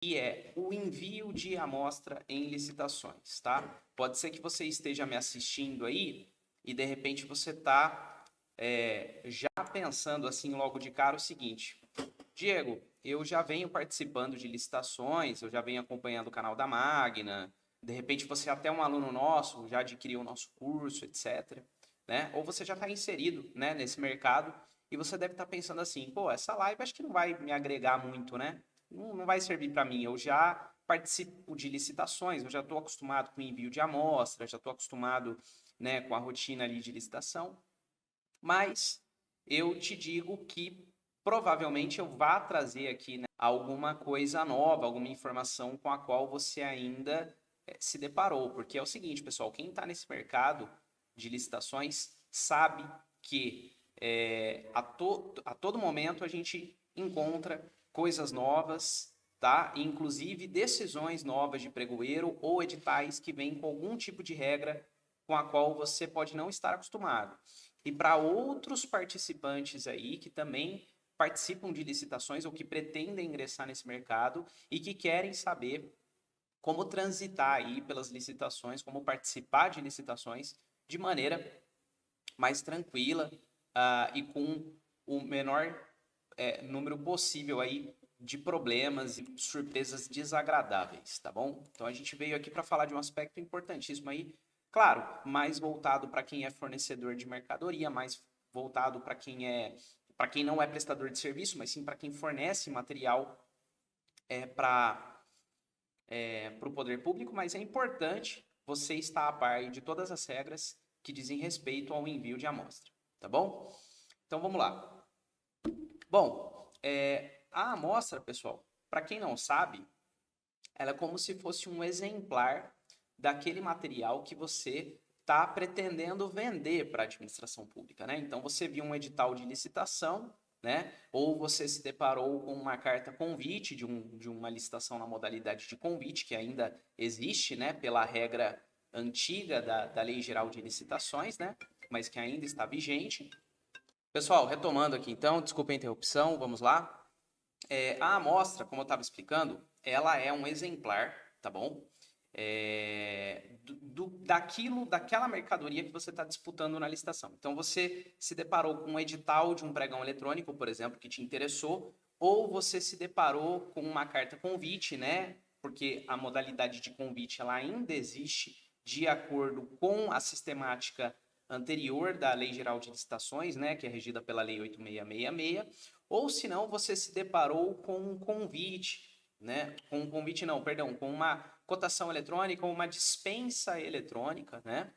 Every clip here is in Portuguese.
e é o envio de amostra em licitações, tá? Pode ser que você esteja me assistindo aí e de repente você está já pensando assim logo de cara o seguinte: Diego, eu já venho participando de licitações, eu já venho acompanhando o canal da Magna, de repente você é até um aluno nosso, já adquiriu o nosso curso, etc. Né? Ou você já está inserido, né, nesse mercado e você deve estar pensando assim, pô, essa live acho que não vai me agregar muito, né? Não vai servir para mim. Eu já participo de licitações, eu já estou acostumado com o envio de amostra, já estou acostumado, né, com a rotina ali de licitação. Mas eu te digo que provavelmente eu vá trazer aqui, né, alguma coisa nova, alguma informação com a qual você ainda se deparou. Porque é o seguinte, pessoal, quem está nesse mercado de licitações sabe que a todo momento a gente encontra coisas novas, tá? Inclusive decisões novas de pregoeiro ou editais que vêm com algum tipo de regra com a qual você pode não estar acostumado. E para outros participantes aí que também participam de licitações ou que pretendem ingressar nesse mercado e que querem saber como transitar aí pelas licitações, como participar de licitações de maneira mais tranquila e com o menor número possível aí de problemas e surpresas desagradáveis, tá bom? Então a gente veio aqui para falar de um aspecto importantíssimo aí, claro, mais voltado para quem é fornecedor de mercadoria, mais voltado para quem não é prestador de serviço, mas sim para quem fornece material para o poder público, mas é importante você estar a par de todas as regras que dizem respeito ao envio de amostra, tá bom? Então vamos lá. Bom, a amostra, pessoal, para quem não sabe, ela é como se fosse um exemplar daquele material que você está pretendendo vender para a administração pública, né? Então você viu um edital de licitação, né? Ou você se deparou com uma carta convite de uma licitação na modalidade de convite, que ainda existe, né? Pela regra antiga da Lei Geral de Licitações, né? Mas que ainda está vigente. Pessoal, retomando aqui então, desculpa a interrupção, vamos lá. A amostra, como eu estava explicando, ela é um exemplar, tá bom? Daquela mercadoria que você está disputando na licitação. Então, você se deparou com um edital de um pregão eletrônico, por exemplo, que te interessou, ou você se deparou com uma carta convite, né? Porque a modalidade de convite ela ainda existe de acordo com a sistemática anterior da Lei Geral de Licitações, né, que é regida pela Lei 8666, ou se não, você se deparou com um convite, né? Com um convite não, perdão, com uma cotação eletrônica ou uma dispensa eletrônica, né?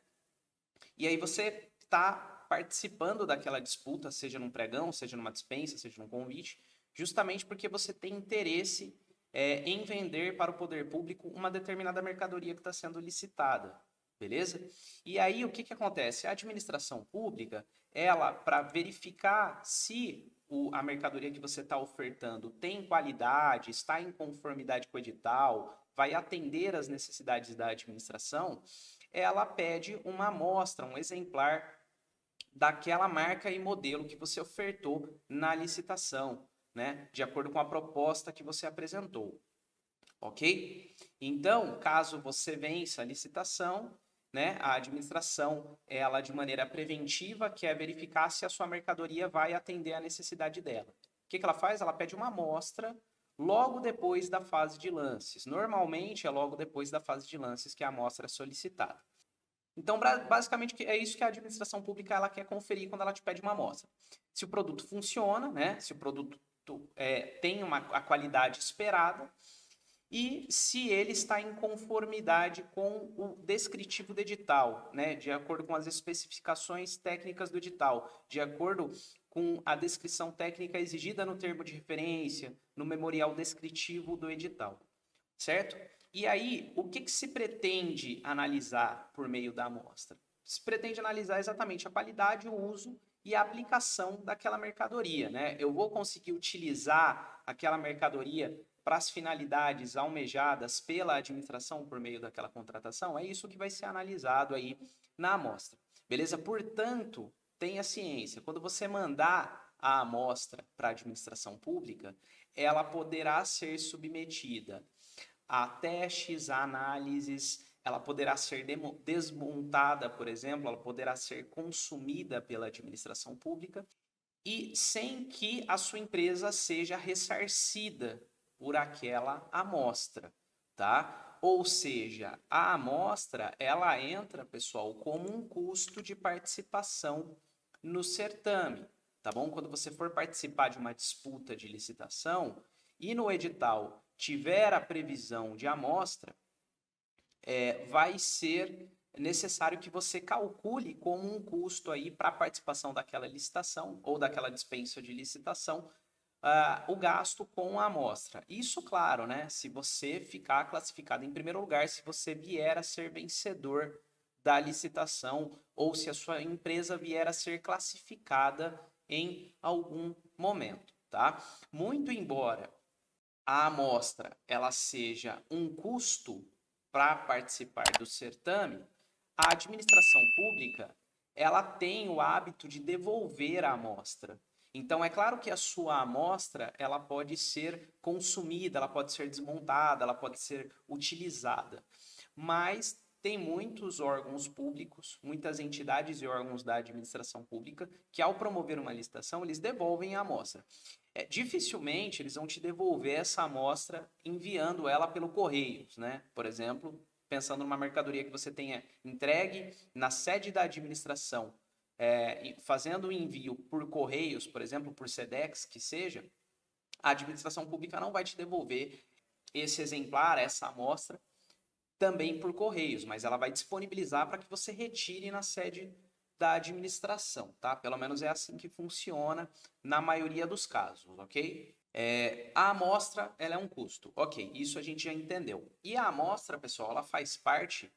E aí você está participando daquela disputa, seja num pregão, seja numa dispensa, seja num convite, justamente porque você tem interesse em vender para o poder público uma determinada mercadoria que está sendo licitada, beleza? E aí o que, que acontece? A administração pública, ela, para verificar se a mercadoria que você está ofertando tem qualidade, está em conformidade com o edital, vai atender às necessidades da administração, ela pede uma amostra, um exemplar daquela marca e modelo que você ofertou na licitação, né? De acordo com a proposta que você apresentou, ok? Então, caso você vença a licitação, né, a administração, ela de maneira preventiva quer verificar se a sua mercadoria vai atender à necessidade dela. O que ela faz? Ela pede uma amostra logo depois da fase de lances. Normalmente é logo depois da fase de lances que a amostra é solicitada. Então, basicamente, é isso que a administração pública ela quer conferir quando ela te pede uma amostra. Se o produto funciona, né? Se o produto tem a qualidade esperada e se ele está em conformidade com o descritivo do edital, né? De acordo com as especificações técnicas do edital, de acordo com a descrição técnica exigida no termo de referência, no memorial descritivo do edital, certo? E aí, o que, que se pretende analisar por meio da amostra? Se pretende analisar exatamente a qualidade, o uso e a aplicação daquela mercadoria, né? Eu vou conseguir utilizar aquela mercadoria para as finalidades almejadas pela administração por meio daquela contratação? É isso que vai ser analisado aí na amostra, beleza? Portanto, tenha ciência, quando você mandar a amostra para a administração pública, ela poderá ser submetida a testes, a análises, ela poderá ser desmontada, por exemplo, ela poderá ser consumida pela administração pública e sem que a sua empresa seja ressarcida por aquela amostra, tá? Ou seja, a amostra, ela entra, pessoal, como um custo de participação no certame, tá bom? Quando você for participar de uma disputa de licitação e no edital tiver a previsão de amostra, vai ser necessário que você calcule como um custo aí para a participação daquela licitação ou daquela dispensa de licitação, o gasto com a amostra. Isso, claro, né? Se você ficar classificado em primeiro lugar, se você vier a ser vencedor da licitação ou se a sua empresa vier a ser classificada em algum momento, tá? Muito embora a amostra ela seja um custo para participar do certame, a administração pública ela tem o hábito de devolver a amostra. Então, é claro que a sua amostra ela pode ser consumida, ela pode ser desmontada, ela pode ser utilizada, mas tem muitos órgãos públicos, muitas entidades e órgãos da administração pública que, ao promover uma licitação, eles devolvem a amostra. Dificilmente eles vão te devolver essa amostra enviando ela pelo Correios, né? Por exemplo, pensando numa mercadoria que você tenha entregue na sede da administração, fazendo o envio por Correios, por exemplo, por Sedex, que seja, a administração pública não vai te devolver esse exemplar, essa amostra, também por Correios, mas ela vai disponibilizar para que você retire na sede da administração, tá? Pelo menos é assim que funciona na maioria dos casos, ok? A amostra, ela é um custo, ok, isso a gente já entendeu. E a amostra, pessoal, ela faz parte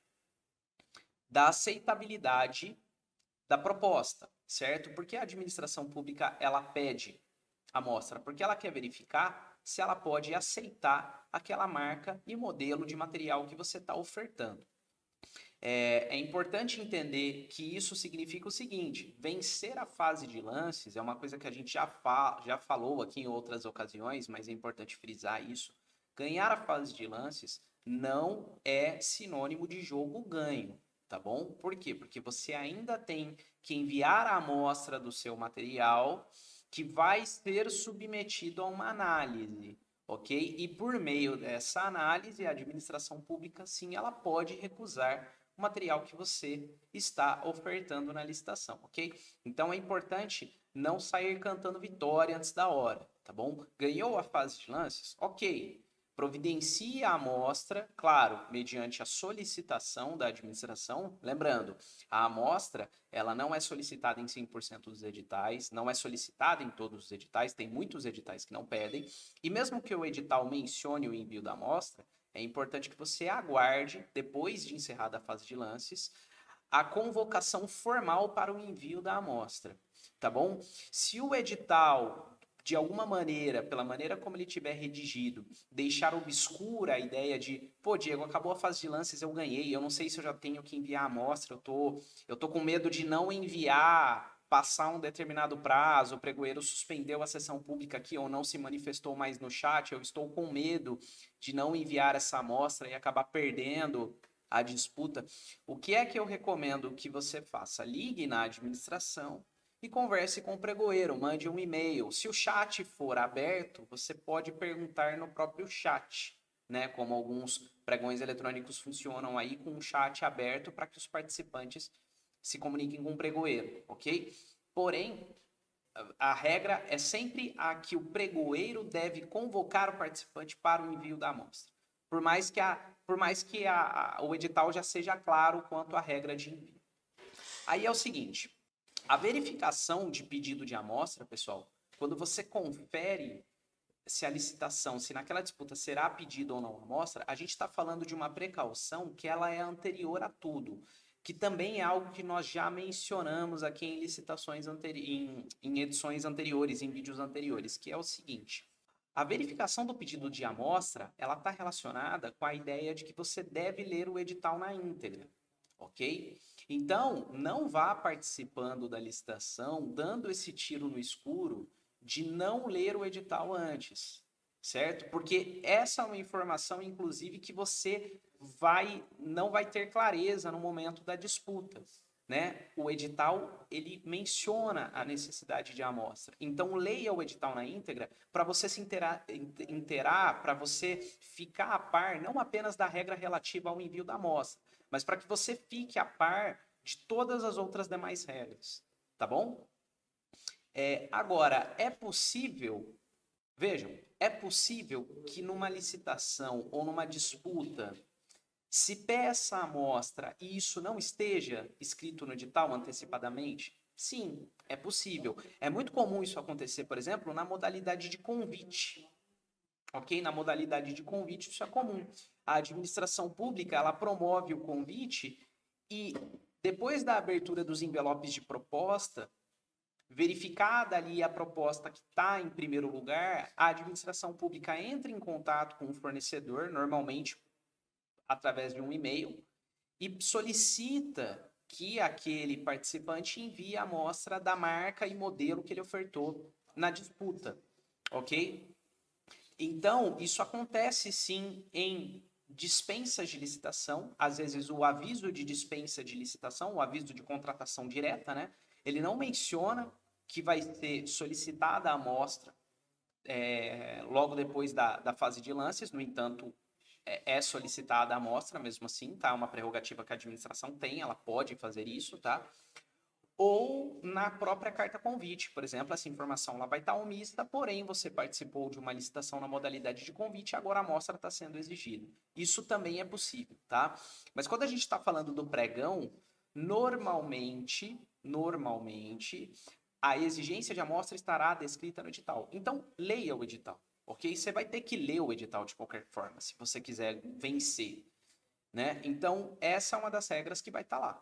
da aceitabilidade da proposta, certo? Porque a administração pública, ela pede amostra, porque ela quer verificar se ela pode aceitar aquela marca e modelo de material que você está ofertando. É importante entender que isso significa o seguinte: vencer a fase de lances é uma coisa que a gente já falou aqui em outras ocasiões, mas é importante frisar isso. Ganhar a fase de lances não é sinônimo de jogo ganho, tá bom? Por quê? Porque você ainda tem que enviar a amostra do seu material que vai ser submetido a uma análise, ok? E por meio dessa análise, a administração pública, sim, ela pode recusar o material que você está ofertando na licitação, ok? Então é importante não sair cantando vitória antes da hora, tá bom? Ganhou a fase de lances? Ok. Providencie a amostra, claro, mediante a solicitação da administração. Lembrando, a amostra ela não é solicitada em 100% dos editais, não é solicitada em todos os editais, tem muitos editais que não pedem, e mesmo que o edital mencione o envio da amostra, é importante que você aguarde, depois de encerrada a fase de lances, a convocação formal para o envio da amostra, tá bom? Se o edital, de alguma maneira, pela maneira como ele tiver redigido, deixar obscura a ideia de, pô, Diego, acabou a fase de lances, eu ganhei, eu não sei se eu já tenho que enviar a amostra, eu tô com medo de não enviar, passar um determinado prazo, o pregoeiro suspendeu a sessão pública aqui ou não se manifestou mais no chat, eu estou com medo de não enviar essa amostra e acabar perdendo a disputa. O que é que eu recomendo que você faça? Ligue na administração e converse com o pregoeiro, mande um e-mail. Se o chat for aberto, você pode perguntar no próprio chat, né? Como alguns pregões eletrônicos funcionam aí com um chat aberto para que os participantes se comuniquem com o pregoeiro, ok? Porém, a regra é sempre a que o pregoeiro deve convocar o participante para o envio da amostra. Por mais que o edital já seja claro quanto à regra de envio. Aí é o seguinte, a verificação de pedido de amostra, pessoal, quando você confere se a licitação, se naquela disputa será pedido ou não amostra, a gente está falando de uma precaução que ela é anterior a tudo, que também é algo que nós já mencionamos aqui em licitações em edições anteriores, em vídeos anteriores, que é o seguinte: a verificação do pedido de amostra, ela está relacionada com a ideia de que você deve ler o edital na íntegra, ok? Então, não vá participando da licitação, dando esse tiro no escuro de não ler o edital antes, certo? Porque essa é uma informação, inclusive, que você não vai ter clareza no momento da disputa, né? O edital, ele menciona a necessidade de amostra. Então, leia o edital na íntegra para você se inteirar, para você ficar a par, não apenas da regra relativa ao envio da amostra, mas para que você fique a par de todas as outras demais regras, tá bom? Agora, é possível, vejam, é possível que numa licitação ou numa disputa se peça a amostra e isso não esteja escrito no edital antecipadamente? Sim, é possível. É muito comum isso acontecer, por exemplo, na modalidade de convite. Ok? Na modalidade de convite, isso é comum. A administração pública, ela promove o convite e depois da abertura dos envelopes de proposta, verificada ali a proposta que está em primeiro lugar, a administração pública entra em contato com o fornecedor, normalmente através de um e-mail, e solicita que aquele participante envie a amostra da marca e modelo que ele ofertou na disputa, ok? Então, isso acontece sim em dispensas de licitação, às vezes o aviso de dispensa de licitação, o aviso de contratação direta, né? Ele não menciona que vai ser solicitada a amostra logo depois da fase de lances, no entanto, é solicitada a amostra mesmo assim, tá? É uma prerrogativa que a administração tem, ela pode fazer isso, tá? Ou na própria carta convite, por exemplo, essa informação ela vai estar omissa, porém você participou de uma licitação na modalidade de convite, agora a amostra está sendo exigida. Isso também é possível, tá? Mas quando a gente está falando do pregão, normalmente, a exigência de amostra estará descrita no edital. Então, leia o edital, ok? Você vai ter que ler o edital de qualquer forma, se você quiser vencer, né? Então, essa é uma das regras que vai estar lá.